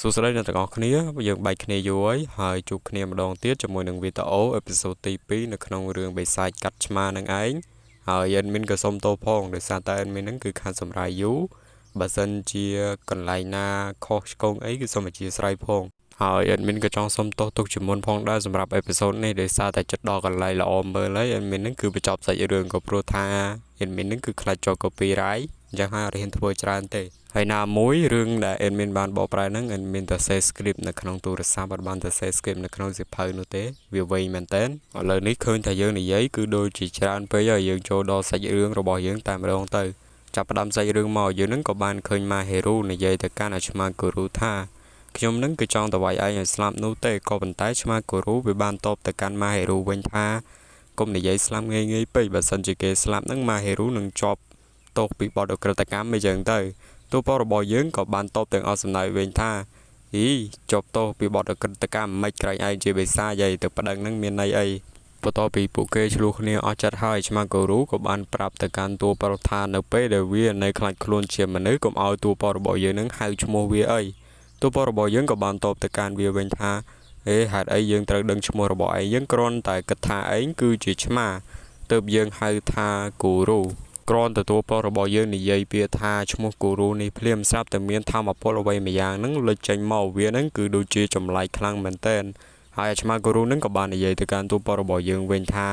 សួស្តីអ្នកទាំងអស់គ្នាយើងបែកគ្នាយូរហើយជួបគ្នាម្ដងទៀតជាមួយនឹងវីដេអូអេពីសូតទី2នៅក្នុងរឿងបិសាចកាត់ឆ្មានឹងឯងហើយ admin ក៏សូមទោសផងដោយសារតែ admin ហ្នឹងគឺខានសម្រាយយូរបើសិនជាកន្លែងណាខុសឆ្គងអីគឺសូមអធិស្ឋានផងហើយ admin ក៏ចង់សុំទោសទុកជាមុនផងដែរសម្រាប់អេពីសូតនេះដោយសារតែចិត្តដល់កន្លែងល្អមើលហើយ admin ហ្នឹងគឺបញ្ចប់សាច់រឿងក៏ព្រោះថា admin ហ្នឹងគឺខ្លាចជាប់ copyright អញ្ចឹងហើយអត់ហ៊ានធ្វើច្រើនទេហើយណាមួយរឿងដែល admin បានបកប្រែហ្នឹង admin តែ save script នៅក្នុងទូរស័ព្ទអត់បានតែ save script នៅក្នុងសៀវភៅនោះទេវាវែងមែនតើឥឡូវនេះឃើញថាយើងនិយាយគឺដូចជាច្រើនពេកហើយយើងចូលដល់សាច់រឿងរបស់យើងតែម្ដងទៅចាប់ផ្ដើមសាច់រឿងមកយើងហ្នឹងក៏បានឃើញ Mahiru និយាយទៅកាន់អាឆ្មា Guru ថាខ្ញុំហ្នឹងគឺចង់ទៅវាយឯងឲ្យស្លាប់នោះទេក៏ប៉ុន្តែឆ្មា Guru វាបានតបទៅកាន់ Mahiru វិញថាកុំនិយាយស្លាប់ងាយពេកបើសិនជាគេស្លាប់ហ្នឹង Mahiru នឹងជាប់ទោសពីបទអក្រិតកម្មអីចឹងទៅទូពរបស់យើងក៏បានតបទាំងអស់សំណើវិញថាអីជាប់ទោសពីបទអក្រិតកម្មមិនក្រែងឯងជាបិសាចអីទៅប្តឹងនឹងមានន័យអីបន្ទាប់ពីពួកគេឆ្លោះគ្នាអស់ចិត្តហើយឆ្មា Guru ក៏បានប្រាប់ទៅកាន់តួបរដ្ឋានៅពេលដែលវានៅខ្លាចខ្លួនជាមនុស្សកុំឲ្យតួបរបស់យើងនឹងហៅឈ្មោះវាអីតួបរបស់យើងក៏បានតបទៅកាន់វាវិញថាហេតុអីយើងត្រូវដឹងឈ្មោះរបស់ឯងយើងគ្រាន់តែគិតថាឯងគឺជាឆ្មាទើបយើងហៅថា Guruគ្រាន់តែតួបរបស់យើងនិយាយពាក្យថាឈ្មោះ Guru នេះភ្លាមស្រាប់តែមានធម្មពលអ្វីមួយយ៉ាងហ្នឹងលេចចេញមកវាហ្នឹងគឺដូចជាចម្លែកខ្លាំងមែនទែនហើយអាឆ្មា Guru ហ្នឹងក៏បាននិយាយទៅកាន់តួបរបស់យើងវិញថា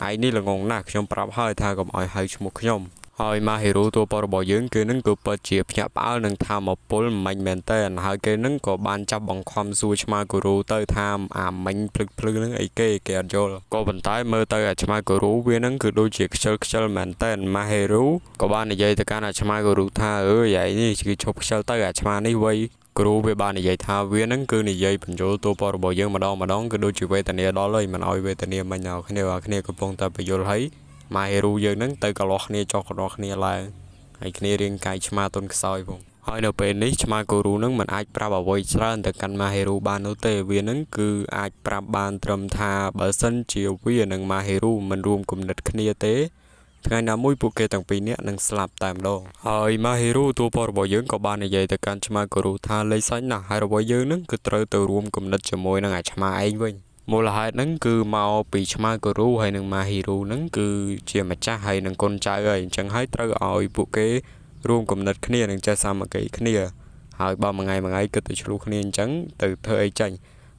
ឯងនេះល្ងងណាស់ខ្ញុំប្រាប់ហើយថាកុំឲ្យហៅឈ្មោះខ្ញុំហើយ Mahiru តួបរបស់យើងគេនឹងគឺពិតជាភ្ញាក់ផ្អើលនឹងធម្មពលមិនមែនតើហើយគេនឹងក៏បានចាប់បង្ខំសួរឆ្មា Guru ទៅថាអាមិញភ្លឹកនឹងអីគេអត់យល់ក៏ប៉ុន្តែមើលទៅអាឆ្មា Guru វានឹងគឺដូចជាខ្ជិលមែនតើ Mahiru ក៏បាននិយាយទៅកាន់អាឆ្មា Guru ថាអើយឯនេះគឺឈប់ខ្ជិលទៅអាឆ្មានេះវៃគ្រូវាបាននិយាយថាវានឹងគឺនិយាយបញ្ចូលតួបរបស់យើងម្ដងគឺដូចជាវេទនាដល់ហើយមិនឲ្យវេទនាមិនដល់គ្នាកំពុងតែបញ្យល់ហើយMahiru យើងនឹងទៅកន្លោះគ្នាចុះកន្លោះគ្នាឡើងហើយគ្នារៀងកាយឆ្មាទុនខ្សោយផងហើយនៅពេលនេះឆ្មា Guru នឹងមិនអាចប្រាប់អ្វីច្រើនទៅកាន់ Mahiru បាននោះទេវានឹងគឺអាចប្រាប់បានត្រឹមថាបើសិនជាវានិង Mahiru មិនរួមគំនិតគ្នាទេថ្ងៃណាមួយពួកគេទាំងពីរនាក់នឹងស្លាប់តែម្ដងហើយ Mahiru តួបរបស់យើងក៏បាននិយាយទៅកាន់ឆ្មា Guru ថាលេចសាច់ណាស់ហើយរបស់យើងនឹងគឺត្រូវទៅរួមគំនិតជាមួយនឹងអាឆ្មាឯងវិញមូលហេតុហ្នឹងគឺមកពីឆ្មា Guru ហើយនិង Mahiru ហ្នឹងគឺជាម្ចាស់ហើយនិងកូនចៅហើយអញ្ចឹងហើយត្រូវឲ្យពួកគេរួមគំនិតគ្នានិងចេះសាមគ្គីគ្នាហើយបើមួយថ្ងៃគិតទៅឆ្លោះគ្នាអញ្ចឹងទៅធ្វើអីចាញ់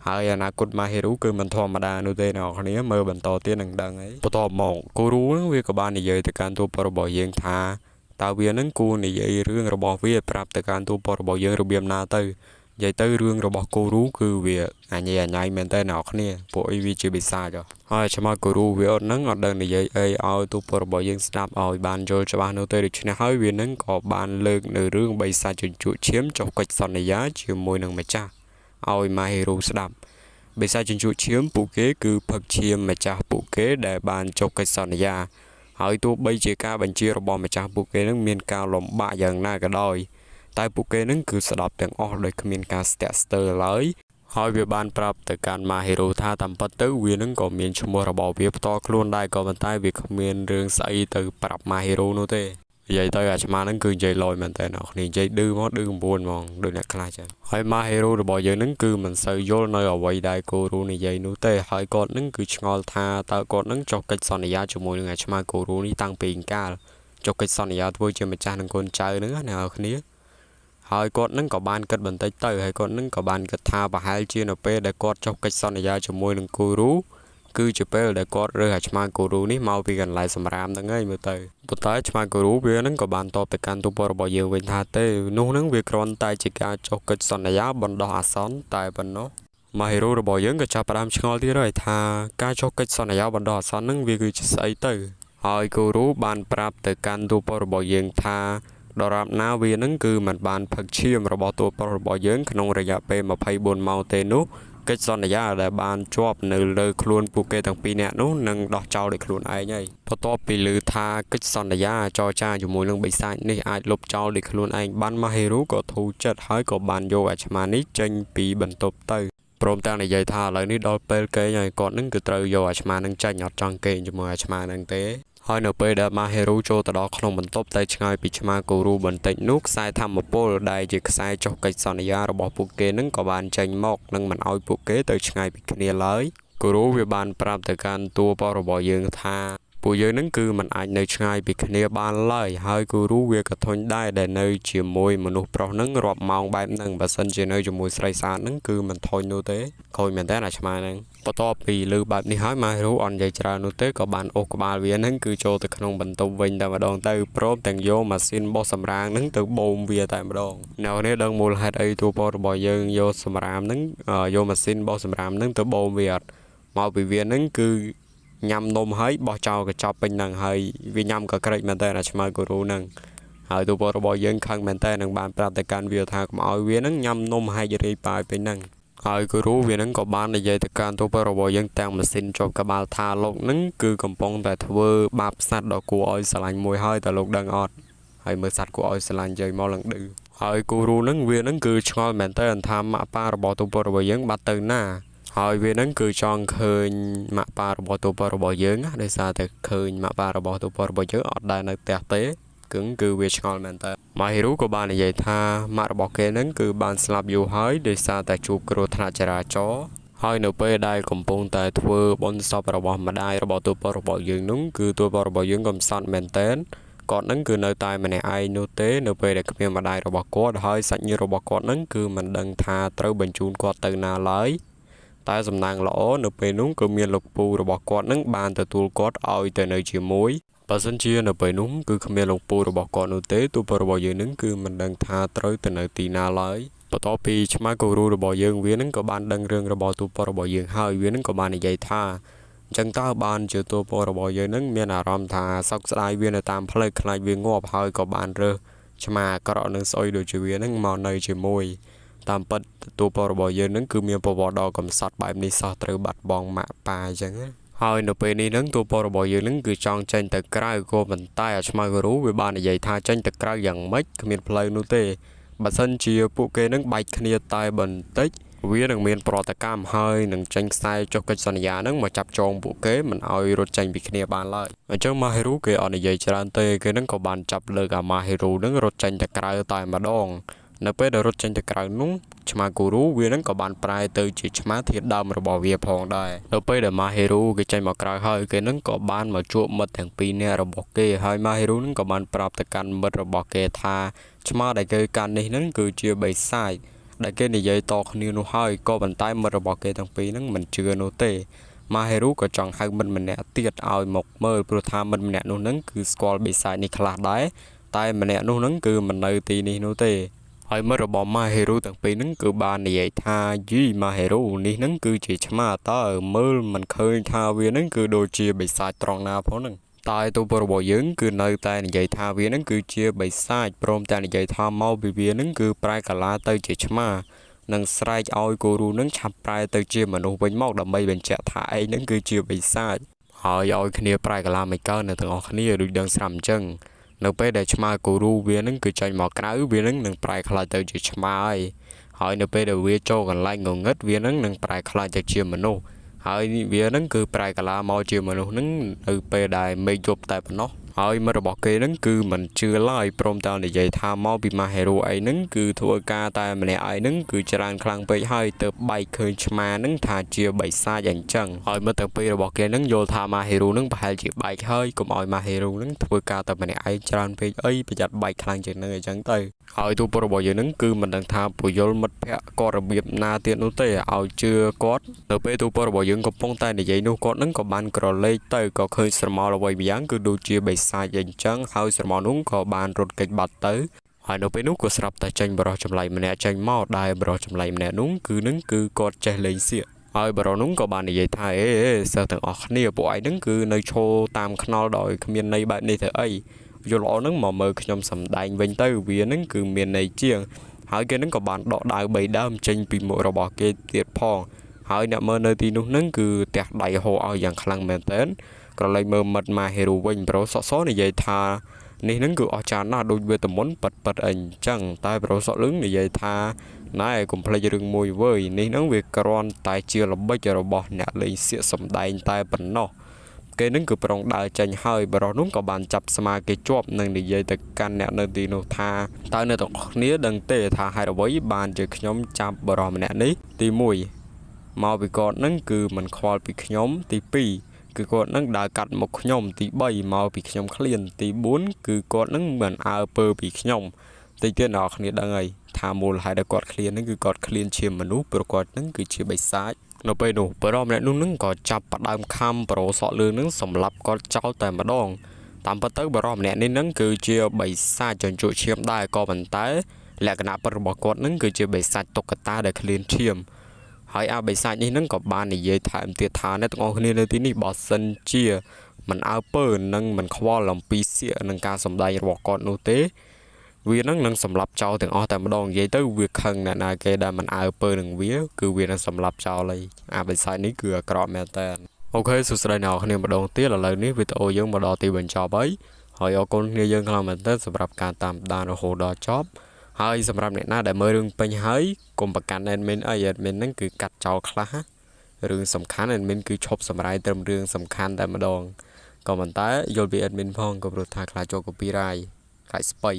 ហើយអនាគត Mahiru គឺមិនធម្មតានោះទេអ្នកនរគ្នាមើលបន្តទៀតនឹងដឹងហើយបន្ទាប់មក Guru ហ្នឹងវាក៏បាននិយាយទៅកាន់តួបរបស់យើងថាតើវានឹងគួរនិយាយរឿងរបស់វាប្រាប់ទៅកាន់តួបរបស់យើងរបៀបណាទៅនិយាយទៅរឿងរបស់ Guru គឺវាអញញ៉ៃមែនតើអ្នកគ្នាពួកអីវាជាបិសាចហើយឆ្មា Guru វាអត់ដឹងនិយាយអីឲ្យទូពរបស់យើងស្ដាប់ឲ្យបានយល់ច្បាស់នោះទេដូច្នេះហើយវានឹងក៏បានលើកនៅរឿងបិសាចជញ្ជក់ឈាមចុះកិច្ចសន្យាជាមួយនឹងម្ចាស់ឲ្យ Mahiru ស្ដាប់បិសាចជញ្ជក់ឈាមពួកគេគឺផឹកឈាមម្ចាស់ពួកគេដែលបានចុះកិច្ចសន្យាហើយទោះបីជាការបញ្ជារបស់ម្ចាស់ពួកគេនឹងមានការលំបាកយ៉ាងណាក៏ដោយតែពួកគេនឹងគឺស្ដាប់ទាំងអស់ដោយគ្មានការស្ទាក់ស្ទើរឡើយហើយវាបានប្រាប់ទៅកាន់ Mahiru ថាតាមពិតទៅវានឹងក៏មានឈ្មោះរបស់វាផ្ទាល់ខ្លួនដែរក៏ប៉ុន្តែវាគ្មានរឿងស្អីទៅប្រាប់ Mahiru នោះទេនិយាយទៅអាឆ្មានឹងគឺនិយាយលយមែនតើអ្នកគ្នានិយាយឌឺមកឌឺ9ហ្មងដូចអ្នកខ្លាចចឹងហើយ Mahiru របស់យើងនឹងគឺមិនសូវយល់នៅអ្វីដែល Guru និយាយនោះទេហើយគាត់នឹងគឺឆ្ងល់ថាតើគាត់នឹងចុះកិច្ចសន្យាជាមួយនឹងអាឆ្មា Guru នេះតាំងពីកាលចុះកិច្ចសន្យាធ្វើជាម្ចាស់នឹងកូនចៅនឹងណាអ្នកគ្នាហើយគាត់នឹងក៏បានគិតបន្តិចទៅហើយគាត់នឹងក៏បានគិតថាប្រហែលជានៅពេលដែលគាត់ចុះកិច្ចសន្យាជាមួយនឹង Guru គឺជាពេលដែលគាត់រើសអាឆ្មា Guru នេះមកពីកន្លែងសម្រាមហ្នឹងហើយមើលទៅប៉ុន្តែឆ្មា Guru វានឹងក៏បានតបទៅកាន់ទូពរបស់យើងវិញថាទេនោះនឹងវាគ្រាន់តែជាការចុះកិច្ចសន្យាបណ្ដោះអាសន្នតែប៉ុណ្ណោះ Mahiru របស់យើងក៏ចាប់ផ្ដើមឆ្ងល់ទៀតហើយថាការចុះកិច្ចសន្យាបណ្ដោះអាសន្នហ្នឹងវាគឺជាស្អីទៅហើយ Guru បានប្រាប់ទៅកាន់ទូពរបស់យើងថាដរាបណាវានឹងគឺមិនបានផឹកឈាមរបស់តួប្រុសរបស់យើងក្នុងរយៈពេល24ម៉ោងទេនោះកិច្ចសន្យាដែលបានជាប់នៅលើខ្លួនពួកគេទាំងពីរនាក់នោះនឹងដោះចោលដោយខ្លួនឯងហើយបន្ទាប់ពីឮថាកិច្ចសន្យាចរចាជាមួយនឹងបិសាចនេះអាចលុបចោលដោយខ្លួនឯងបាន Mahiru ក៏ធូរចិត្តហើយក៏បានយកអាឆ្មានេះចេញពីបន្ទប់ទៅព្រមទាំងនិយាយថាឥឡូវនេះដល់ពេលគេងហើយគាត់នឹងគឺត្រូវយកអាឆ្មានឹងចាញ់អត់ចង់គេងជាមួយអាឆ្មានឹងទេហ ហើយនៅពេលដែល Mahiru ចូលទៅដល់ក្នុងបន្ទប់តែឆ្ងាយពីឆ្មាគូរូបន្តិចនោះខ្សែធម្មពលដែលជាខ្សែចុះកិច្ចសន្យារបស់ពួកគេនឹងក៏បានចេញមកនិងមិនឲ្យពួកគេទៅឆ្ងាយពីគ្នាឡើយគូរូវាបានប្រាប់ទៅកាន់តួបរបស់យើងថាពួកយើងនឹងគឺមិនអាចនៅឆ្ងាយពីគ្នាបានឡើយហើយគូរូវាក៏ធុញដែរដែលនៅជាមួយមនុស្សប្រុសនឹងរាប់ម៉ោងបែបហ្នឹងបើសិនជានៅជាមួយស្រីស្អាតហ្នឹងគឺមិនធុញនោះទេខូចមែនតើអាឆ្មាហ្នឹងបន្ទាប់ពីលើបែបនេះហើយ Mahiru អត់និយាយច្រើននោះទេក៏បានអូសក្បាលវាហ្នឹងគឺចូលទៅក្នុងបន្ទប់វិញតែម្ដងទៅព្រមទាំងយកម៉ាស៊ីនបោះសម្រាមហ្នឹងទៅបូមវាតែម្ដងនៅនេះដឹងមូលហេតុអីតួបរបស់យើងយកសម្រាមហ្នឹងយកម៉ាស៊ីនបោះសម្រាមហ្នឹងទៅបូមវាអត់មកពីវាហ្នឹងគឺញ៉ាំនំហើយបោះចោលកញ្ចប់ពេញហ្នឹងហើយវាញ៉ាំក៏ក្រិចមែនតើអាឆ្មាគូរូហ្នឹងហើយតួរបស់យើងខឹងមែនតើនឹងបានប្រាប់ទៅកាន់វាថាកុំឲ្យវាហ្នឹងញ៉ាំនំហែករាយប៉ាយពេញហ្នឹងហើយគូរូវានឹងក៏បាននិយាយទៅកាន់តួរបស់យើងទាំងម៉ាស៊ីនជាប់ក្បាលថាលោកនឹងគឺកំពុងតែធ្វើបាបសត្វដ៏គួរឲ្យស្រឡាញ់មួយហើយតើលោកដឹងអត់ហើយមើលសត្វគួរឲ្យស្រឡាញ់យាយមកឡើងឌឺហើយគូរូនឹងវានឹងគឺឆ្ងល់មែនតើថាម៉ាក់ប៉ារបស់តួរបស់យើងបាត់ទៅណាហើយវានឹងគឺចង់ឃើញម៉ាក់ប៉ារបស់តួរបស់យើងណាដោយសារតែឃើញម៉ាក់ប៉ារបស់តួរបស់យើងអត់ដែរនៅផ្ទះទេគឺវាឆ្ងល់មែនតើ Mahiru ក៏បាននិយាយថាម៉ាក់របស់គេនឹងគឺបានស្លាប់យូរហើយដោយសារតែជួបគ្រោះថ្នាក់ចរាចរណ៍ហើយនៅពេលដែលកំពុងតែធ្វើបុណ្យសពរបស់ម្ដាយរបស់តួរបស់យើងនោះគឺតួរបស់យើងកំសត់មែនតើគាត់នឹងគឺនៅតែម្នាក់ឯងនោះទេនៅពេលដែលគ្មានម្ដាយរបស់គាត់ហើយសាច់ញាតិរបស់គាត់នឹងគឺមិនដឹងថាត្រូវបញ្ជូនគាត់ទៅណាឡើយតែសំណាងល្អនៅពេលនោះគឺមានលោកពូរបស់គាត់នឹងបានទទួលគាត់ឲ្យទៅនៅជាមួយបើសិនជានៅពេលនោះគឺគ្មានលោកពូរបស់គាត់នោះទេទូពរបស់យើងនឹងគឺមិនដឹងថាត្រូវទៅនៅទីណាឡើយបន្ទាប់ពីឆ្មាគូរូរបស់យើងវានឹងក៏បានដឹងរឿងរបស់ទូពរបស់យើងហើយវានឹងក៏បាននិយាយថាអញ្ចឹងតើបានជាទូពរបស់យើងនឹងមានអារម្មណ៍ថាសោកស្ដាយវានៅតាមផ្លូវខ្លាចវាងាប់ហើយក៏បានរើសឆ្មាអាក្រក់នឹងស្អុយដូចជាវានឹងមកនៅជាមួយតាមពិតទូពរបស់យើងនឹងគឺមានប្រវត្តិដ៏កំសត់បែបនេះសោះត្រូវបាត់បង់ម៉ាក់ប៉ាអញ្ចឹងហើយនៅពេលនេះនឹងតួពរបស់យើងនឹងគឺចង់ចេញទៅក្រៅក៏ប៉ុន្តែអាឆ្មាគូរូវាបាននិយាយថាចេញទៅក្រៅយ៉ាងម៉េចគ្មានផ្លូវនោះទេបើសិនជាពួកគេនឹងបែកគ្នាតែបន្តិចវានឹងមានប្រតិកម្មហើយនឹងចេញខ្សែចុះកិច្ចសន្យានឹងមកចាប់ចងពួកគេមិនឲ្យរត់ចេញពីគ្នាបានឡើយអញ្ចឹង Mahiru គេអត់និយាយច្រើនទេគេនឹងក៏បានចាប់លើកអា Mahiru នឹងរត់ចេញទៅក្រៅតែម្ដងនៅពេលដែលរត់ចេញទៅក្រៅនោះឆ្មាគូរូវានឹងក៏បានប្រែទៅជាឆ្មាធាតុដើមរបស់វាផងដែរនៅពេលដែល Mahiru គេចេញមកក្រៅហើយគេនឹងក៏បានមកជួបមិត្តទាំងពីរនាក់របស់គេហើយ Mahiru នឹងក៏បានប្រាប់ទៅកាន់មិត្តរបស់គេថាឆ្មាដែលគេកាន់នេះនឹងគឺជាបិសាចដែលគេនិយាយតគ្នានោះហើយក៏ប៉ុន្តែមិត្តរបស់គេទាំងពីរនឹងមិនជឿនោះទេ Mahiru ក៏ចង់ហៅមិត្តម្នាក់ទៀតឲ្យមកមើលព្រោះថាមិត្តម្នាក់នោះនឹងគឺស្គាល់បិសាចនេះខ្លះដែរតែម្នាក់នោះនឹងគឺមិននៅទីនេះនោះទេហើយមិត្តរបស់ Mahiru ទាំងពីរហ្នឹងគឺបាននិយាយថាយី Mahiru នេះហ្នឹងគឺជាឆ្មាតើមើលមិនឃើញថាវាហ្នឹងគឺដូចជាបិសាចត្រង់ណាផងហ្នឹងតែទូពរបស់យើងគឺនៅតែនិយាយថាវាហ្នឹងគឺជាបិសាចព្រមទាំងនិយាយថាមកពីវាហ្នឹងគឺប្រែកាឡាទៅជាឆ្មានិងស្រែកឲ្យគូរូហ្នឹងឆាប់ប្រែទៅជាមនុស្សវិញមកដើម្បីបញ្ជាក់ថាឯងហ្នឹងគឺជាបិសាចហើយឲ្យគ្នាប្រែកាឡាមិនកើនៅទាំងអស់គ្នាដូចដឹងស្រាប់អញ្ចឹងនៅពេលដែលឆ្មាគូរូវានឹងគឺចេញមកក្រៅវានឹងប្រែខ្លាចទៅជាឆ្មាហើយនៅពេលដែលវាចូលកន្លែងងងឹតវានឹងប្រែខ្លាចទៅជាមនុស្សហើយវានឹងគឺប្រែកាឡាមកជាមនុស្សនឹងនៅពេលដែលមេឃយប់តែប៉ុណ្ណោះហើយមិត្តរបស់គេនឹងគឺមិនជឿឡើយព្រមទាំងនិយាយថាមកពី Mahiru អីនឹងគឺធ្វើការតែម្នាក់ឯងនឹងគឺច្រើនខ្លាំងពេកហើយទៅបែកឃើញឆ្មានឹងថាជាបិសាចអញ្ចឹងហើយមិត្តទាំងពីររបស់គេនឹងយល់ថា Mahiru នឹងប្រហែលជាបែកហើយកុំឲ្យ Mahiru នឹងធ្វើការតែម្នាក់ឯងច្រើនពេកអីប្រយ័ត្នបែកខ្លាំងជាងនឹងអញ្ចឹងទៅហើយទូពរបស់យើងនឹងគឺមិនដឹងថាពយល់មិត្តភ័ក្តិគាត់របៀបណាទៀតនោះទេឲ្យជឿគាត់នៅពេលទូពរបស់យើងកំពុងតែនិយាយនោះគាត់នឹងក៏បានក្រឡេកទៅក៏ឃើញស្រមោលអ្វីម្យ៉ាងគឺដូចជាបិសាចអញ្ចឹងហើយស្រមោលនោះក៏បានរត់គេចបាត់ទៅហើយនៅពេលនោះក៏ស្រាប់តែចេញបរិះចម្លៃម្នាក់ចេញមកដែលបរិះចម្លៃម្នាក់នោះគឺគាត់ចេះលេងសៀកហើយបរិះនោះក៏បាននិយាយថាសិស្សទាំងអស់គ្នាពួកឯងនឹងគឺនៅឈរតាមខ្នល់ដោយគ្មានន័យបែបនេះទៅអីយល់ល្អនឹងមកមើលខ្ញុំសម្ដែងវិញទៅវានឹងគឺមានន័យជាងហើយគេនឹងក៏បានដកដាវ3ដើមចេញពីមុខរបស់គេទៀតផងហើយអ្នកមើលនៅទីនោះនឹងគឺទះដៃហូរឲ្យយ៉ាងខ្លាំងមែនទែនក្រឡេកមើលមិត្ត Mahiru វិញប្រូសក់សនិយាយថានេះនឹងគឺអស្ចារ្យណាស់ដូចវេទមន្តប៉ិតអីអញ្ចឹងតែប្រូសក់លឹងនិយាយថាណែកុំភ្លេចរឿងមួយវើយនេះនឹងវាគ្រាន់តែជាល្បិចរបស់អ្នកលេងសៀកសម្ដែងតែប៉ុណ្ណោះ គេនឹងគឺប្រងដើរចេញហើយបរិះនោះក៏បានចាប់ស្មាគេជាប់នឹងនិយាយទៅកាន់អ្នកនៅទីនោះថាតើអ្នកទាំងគ្នាដឹងទេថាហេតុអ្វីបានជាខ្ញុំចាប់បរិះម្នាក់នេះទី1មកពីគាត់នឹងគឺមិនខ្វល់ពីខ្ញុំទី2គឺគាត់នឹងដើរកាត់មុខខ្ញុំទី3មកពីខ្ញុំឃ្លានទី4គឺគាត់នឹងមិនអើពើពីខ្ញុំតិចទៀតអ្នកគ្នាដឹងហើយថាមូលហេតុដែលគាត់ឃ្លាននឹងគឺគាត់ឃ្លានជាមនុស្សព្រោះគាត់នឹងគឺជាបិសាចនៅពេលនោះបរិះម្នាក់នោះនឹងក៏ចាប់ផ្ដើមខំប្រូសក់លឿងនឹងសម្លាប់គាត់ចោលតែម្ដងតាមពិតទៅបរិះម្នាក់នេះនឹងគឺជាបិសាចចញ្ជក់ឈាមដែរក៏ប៉ុន្តែលក្ខណៈពិតរបស់គាត់នឹងគឺជាបិសាចតុក្កតាដែលឃ្លានឈាមហើយអាបិសាចនេះនឹងក៏បាននិយាយថែមទៀតថាអ្នកទាំងអស់គ្នានៅទីនេះបើសិនជាមិនអើពើនិងមិនខ្វល់អំពីសៀកនឹងការសម្ដែងរបស់គាត់នោះទេវានឹងសម្លាប់ចោលទាំងអស់តែម្ដងនិយាយទៅវាខឹងអ្នកណាគេដែលមិនអើពើនឹងវាគឺវានឹងសម្លាប់ចោលហើយអាបិសាចនេះគឺអាក្រក់មែនតើអូខេសួស្តីអ្នកគ្នាម្ដងទៀតឥឡូវនេះវីដេអូយើងមកដល់ទីបញ្ចប់ហើយអរគុណគ្នាយើងខ្លាំងមែនតើសម្រាប់ការតាមដានរហូតដល់ចប់ហើយសម្រាប់អ្នកណាដែលមើលរឿងពេញហើយកុំប្រកាន់ admin អី admin ហ្នឹងគឺកាត់ចោលខ្លះរឿងសំខាន់ admin គឺឈប់សម្រាយត្រឹមរឿងសំខាន់តែម្ដងក៏ប៉ុន្តែយល់ពី admin ផងក៏ព្រោះថាខ្លាចជាប់ copyright ខ្លាចស្បៃ